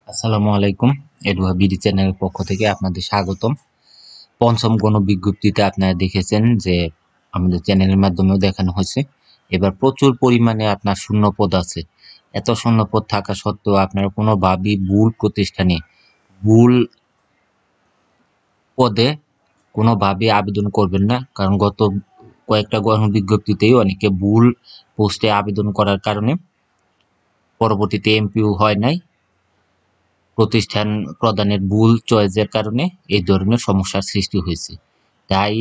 আসসালামু আলাইকুম। এডুয়া বিডি চ্যানেলের পক্ষ থেকে আপনাদের স্বাগতম। পঞ্চম গণবিজ্ঞপ্তিতে আপনারা দেখেছেন যে আমাদের চ্যানেলের মাধ্যমেও দেখানো হয়েছে। এবার প্রচুর পরিমাণে আপনার শূন্যপদ আছে। এত শূন্যপদ থাকা সত্ত্বেও আপনারা কোনোভাবেই ভুল প্রতিষ্ঠানে ভুল পদে কোনোভাবেই আবেদন করবেন না। কারণ গত কয়েকটা গণবিজ্ঞপ্তিতেই অনেকে ভুল পোস্টে আবেদন করার কারণে পরবর্তীতে এমপিও হয় নাই। প্রতিষ্ঠান প্রদানের ভুল চয়েসের কারণে এই ধরনের সমস্যার সৃষ্টি হয়েছে। তাই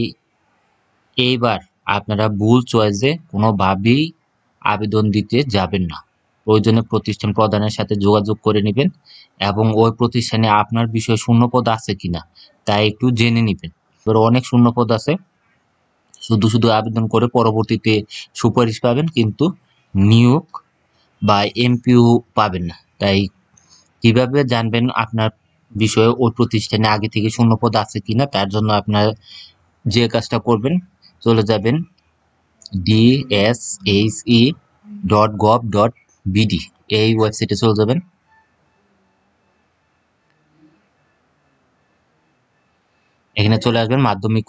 এইবার আপনারা ভুল চয়েসে কোনোভাবেই আবেদন দিতে যাবেন না। প্রয়োজনে প্রতিষ্ঠান প্রদানের সাথে যোগাযোগ করে নেবেন এবং ওই প্রতিষ্ঠানে আপনার বিষয়ে শূন্যপদ আছে কিনা তা একটু জেনে নেবেন। এবার অনেক শূন্যপদ আছে, শুধু আবেদন করে পরবর্তীতে সুপারিশ পাবেন কিন্তু নিয়োগ বা এমপিও পাবেন না। তাই কিভাবে জানবেন আপনার বিষয়ে ওই প্রতিষ্ঠানে আগে থেকে শূন্যপদ আছে কিনা, তার জন্য আপনার যে কাজটা করবেন, চলে যাবেন dse.gov.bd এই ওয়েবসাইটে চলে যাবেন। এখানে চলে আসবেন মাধ্যমিক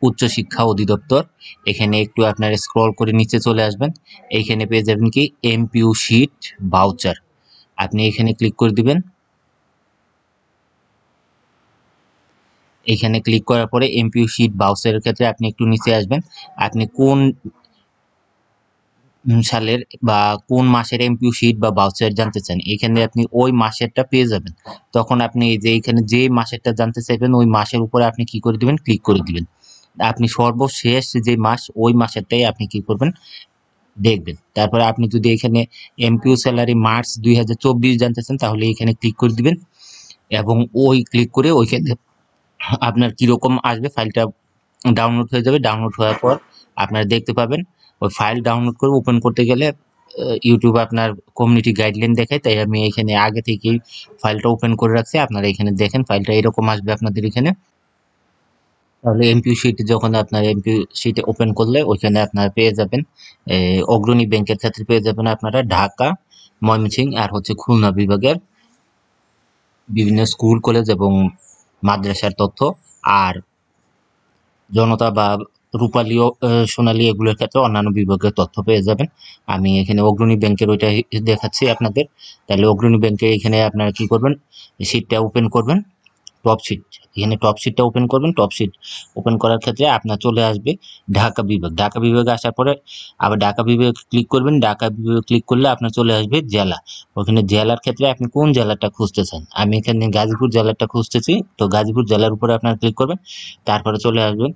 উচ্চ শিক্ষা অধিদপ্তর। এখানে একটু আপনার স্ক্রল করে নিচে চলে আসবেন। এইখানে পেয়ে যাবেন কি এমপিও শিট ভাউচার। আপনি এখানে ক্লিক করে দিবেন। এখানে ক্লিক করার পরে এমপিও শিট ভাউচারের ক্ষেত্রে আপনি একটু নিচে আসবেন। আপনি কোন সালের বা কোন মাসের এমপিও শিট বা ভাউচার জানতে চান, এখানে আপনি ওই মাসেরটা পেয়ে যাবেন। তখন আপনি এই যে এখানে যে মাসেরটা জানতে চাইবেন ওই মাসের উপরে আপনি কি করে দিবেন, ক্লিক করে দিবেন। আপনি সর্বশেষ যে মাস ওই মাসেরটাই আপনি কি করবেন, দেখবেন। তারপরে আপনি যদি এখানে এমপিও স্যালারি মার্চ 2024 জানতে চান তাহলে এখানে ক্লিক করে দিবেন এবং ওই ক্লিক করে ওইখানে আপনার কিরকম আসবে, ফাইলটা ডাউনলোড হয়ে যাবে। ডাউনলোড হওয়ার পর আপনারা দেখতে পাবেন ওই ফাইল ডাউনলোড করে ওপেন করতে গেলে ইউটিউবে আপনার কমিউনিটি গাইডলাইন দেখায়, তাই আমি এখানে আগে থেকেই ফাইলটা ওপেন করে রাখছি। আপনারা এখানে দেখেন ফাইলটা এরকম আসবে আপনাদের এখানে। তাহলে এমপিও শিট যখন আপনার এমপিও শিট ওপেন করলে ওইখানে আপনারা পেয়ে যাবেন অগ্রণী ব্যাংকের ক্ষেত্রে পেয়ে যাবেন আপনারা ঢাকা, ময়মনসিংহ আর হচ্ছে খুলনা বিভাগের বিভিন্ন স্কুল কলেজ এবং মাদ্রাসার তথ্য, আর জনতা বা রূপালী ও সোনালী এগুলোর ক্ষেত্রে অন্যান্য বিভাগের তথ্য পেয়ে যাবেন। আমি এখানে অগ্রণী ব্যাংকের ওইটা দেখাচ্ছি আপনাদের। তাহলে অগ্রণী ব্যাংকে এখানে আপনারা কি করবেন, শিটটা ওপেন করবেন, টপ শিট। এখানে টপ শিটটা ওপেন করবেন। টপ শিট ওপেন করার ক্ষেত্রে আপনার চলে আসবে ঢাকা বিভাগ। ঢাকা বিভাগে আসার পরে আবার ঢাকা বিভাগে ক্লিক করবেন। ঢাকা বিভাগে ক্লিক করলে আপনার চলে আসবে জেলা। ওখানে জেলার ক্ষেত্রে আপনি কোন জেলাটা খুঁজতেছেন, আমি এখানে গাজীপুর জেলাটা খুঁজতেছি, তো গাজীপুর জেলার উপরে আপনার ক্লিক করবেন। তারপরে চলে আসবেন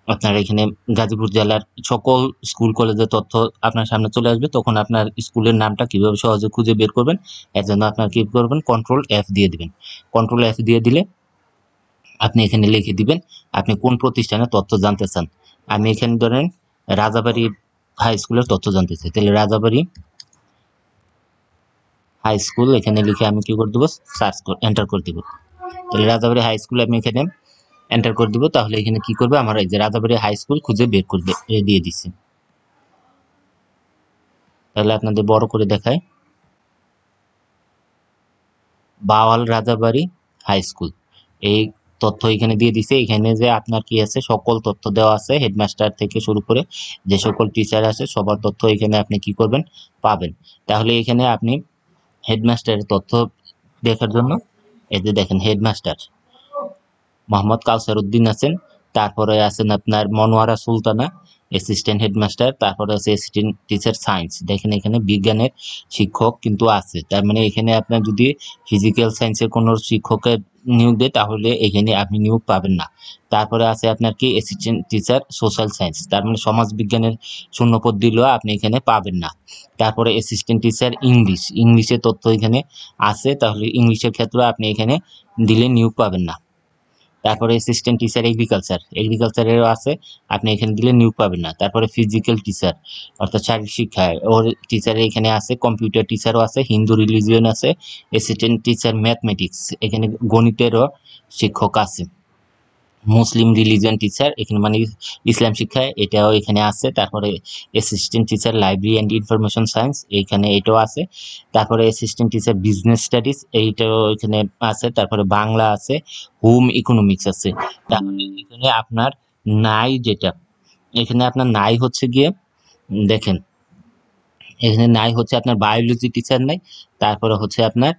আপনার এখানে গাজীপুর জেলার সকল স্কুল কলেজের তথ্য আপনার সামনে চলে আসবে। তখন আপনার স্কুলের নামটা কিভাবে সহজে খুঁজে বের করবেন, এর জন্য আপনার কি করবেন, কন্ট্রোল এফ দিয়ে দিবেন। কন্ট্রোল এফ দিয়ে দিলে আপনি এখানে লিখে দিবেন আপনি কোন প্রতিষ্ঠানের তথ্য জানতে চান। আমি এখানে ধরেন রাজাবাড়ি হাই স্কুলের তথ্য জানতে চাই, তাহলে রাজাবাড়ি হাই স্কুল এখানে লিখে আমি কি করে দেবো, এন্টার করে দিব। তাহলে রাজাবাড়ি হাই স্কুল আমি এখানে এন্টার করে দিব। তাহলে এখানে কি করবে, আমার এই যে রাজাবাড়ি হাই স্কুল খুঁজে বের করবে দিয়ে দিচ্ছি। তাহলে আপনাদের বড় করে দেখায়, বাওয়াল রাজাবাড়ি হাই স্কুল এই তথ্য এখানে দিয়ে দিছে। এখানে যে আপনার কি আছে সকল তথ্য দেওয়া আছে, হেডমাস্টার থেকে শুরু করে যে সকল টিচার আছে সবার তথ্য এখানে আপনি কি করবেন, পাবেন। তাহলে এখানে আপনি হেডমাস্টারের তথ্য দেখার জন্য এই যে দেখেন হেডমাস্টার মোহাম্মদ কাউসার উদ্দিন আছেন, তারপরে আছেন আপনার মনোয়ারা সুলতানা অ্যাসিস্ট্যান্ট হেডমাস্টার, তারপরে আছে অ্যাসিস্ট্যান্ট টিচার সায়েন্স। দেখেন এখানে বিজ্ঞানের শিক্ষক কিন্তু আছে, তার মানে এখানে আপনার যদি ফিজিক্যাল সায়েন্সের কোনো শিক্ষকের নিয়োগ দেয় তাহলে এখানে আপনি নিয়োগ পাবেন না। তারপরে আছে আপনার কি অ্যাসিস্ট্যান্ট টিচার সোশ্যাল সায়েন্স, তার মানে সমাজ বিজ্ঞানের শূন্যপদ দিলেও আপনি এখানে পাবেন না। তারপরে অ্যাসিস্ট্যান্ট টিচার ইংলিশের তথ্য এখানে আছে, তাহলে ইংলিশের ক্ষেত্রে আপনি এখানে দিলে নিয়োগ পাবেন না। তারপরে অ্যাসিস্ট্যান্ট টিচার এগ্রিকালচারেরও আছে, আপনি এখানে দিলে নিয়োগ পাবেন না। তারপরে ফিজিক্যাল টিচার অর্থাৎ শারীরিক শিক্ষা ওর টিচার এখানে আছে, কম্পিউটার টিচারও আছে, হিন্দু রিলিজিয়ন আছে, অ্যাসিস্ট্যান্ট টিচার ম্যাথমেটিক্স এখানে গণিতেরও শিক্ষক আছে। মুসলিম রিলিজিয়ন টিচার এখানে মানে ইসলাম শিক্ষা এটাও এখানে আছে। তারপরে assistant teacher library and information science এইখানে এটাও আছে। তারপরে অ্যাসিস্ট্যান্ট টিচার বিজনেস স্টাডিজ এইটাও এখানে আছে। তারপরে বাংলা আছে, হোম ইকোনমিক্স আছে। তাহলে এখানে আপনার নাই যেটা, এখানে আপনার নাই হচ্ছে গিয়ে দেখেন, এখানে নাই হচ্ছে আপনার বায়োলজি টিচার নাই, তারপরে হচ্ছে আপনার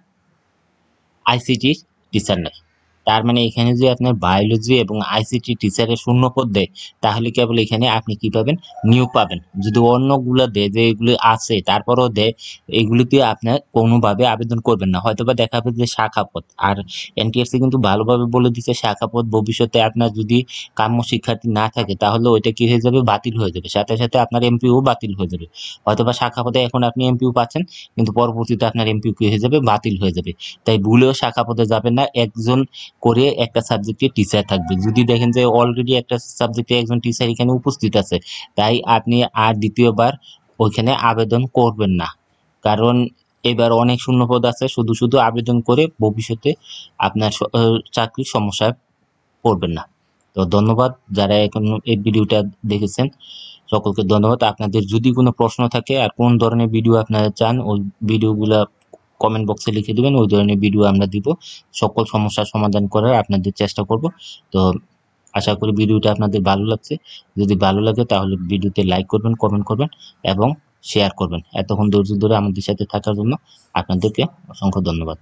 আইসিটি টিচার নাই। তার মানে এখানে যে আপনার বায়োলজি এবং আইসিটি টিচারের শূন্য পদ দেয়, তাহলে কেবল এখানে আপনি কি পাবেন, নিয়োগ পাবেন। যদি অন্যগুলো দেয় যে এগুলি আছে তারপরেও দেয়, এগুলিতে আপনার কোনোভাবে আবেদন করবেন না, হয়তোবা দেখা যাবে যে শাখা পদ। আর এনটিআরসি কিন্তু ভালোভাবে বলে দিচ্ছে শাখা পদ ভবিষ্যতে আপনার যদি কাম্য শিক্ষার্থী না থাকে তাহলে ওইটা কি হয়ে যাবে, বাতিল হয়ে যাবে, সাথে সাথে আপনার এমপিও বাতিল হয়ে যাবে। হয়তোবা শাখা পদে এখন আপনি এমপিও পাচ্ছেন, কিন্তু পরবর্তীতে আপনার এমপিও কি হয়ে যাবে, বাতিল হয়ে যাবে। তাই ভুলেও শাখা পদে যাবেন না, একজন করে একটা সাবজেক্টে টিচার থাকবে। যদি দেখেন যে অলরেডি একটা সাবজেক্টে একজন টিচার এখানে উপস্থিত আছে, তাই আপনি আর দ্বিতীয়বার ওইখানে আবেদন করবেন না। কারণ এবার অনেক শূন্যপদ আছে, শুধু শুধু আবেদন করে ভবিষ্যতে আপনার চাকরির সমস্যায় পড়বেন না। তো ধন্যবাদ যারা এখন এই ভিডিওটা দেখেছেন, সকলকে ধন্যবাদ। আপনাদের যদি কোনো প্রশ্ন থাকে আর কোন ধরনের ভিডিও আপনারা চান, ওই ভিডিওগুলা কমেন্ট বক্সে লিখে দিবেন, ওই ধরনের ভিডিও আমরা দিব। সকল সমস্যার সমাধান করার আপনাদের চেষ্টা করব। তো আশা করি ভিডিওটা আপনাদের ভালো লাগছে। যদি ভালো লাগে তাহলে ভিডিওতে লাইক করবেন, কমেন্ট করবেন এবং শেয়ার করবেন। এতক্ষণ ধৈর্য ধরে আমাদের সাথে থাকার জন্য আপনাদেরকে অসংখ্য ধন্যবাদ।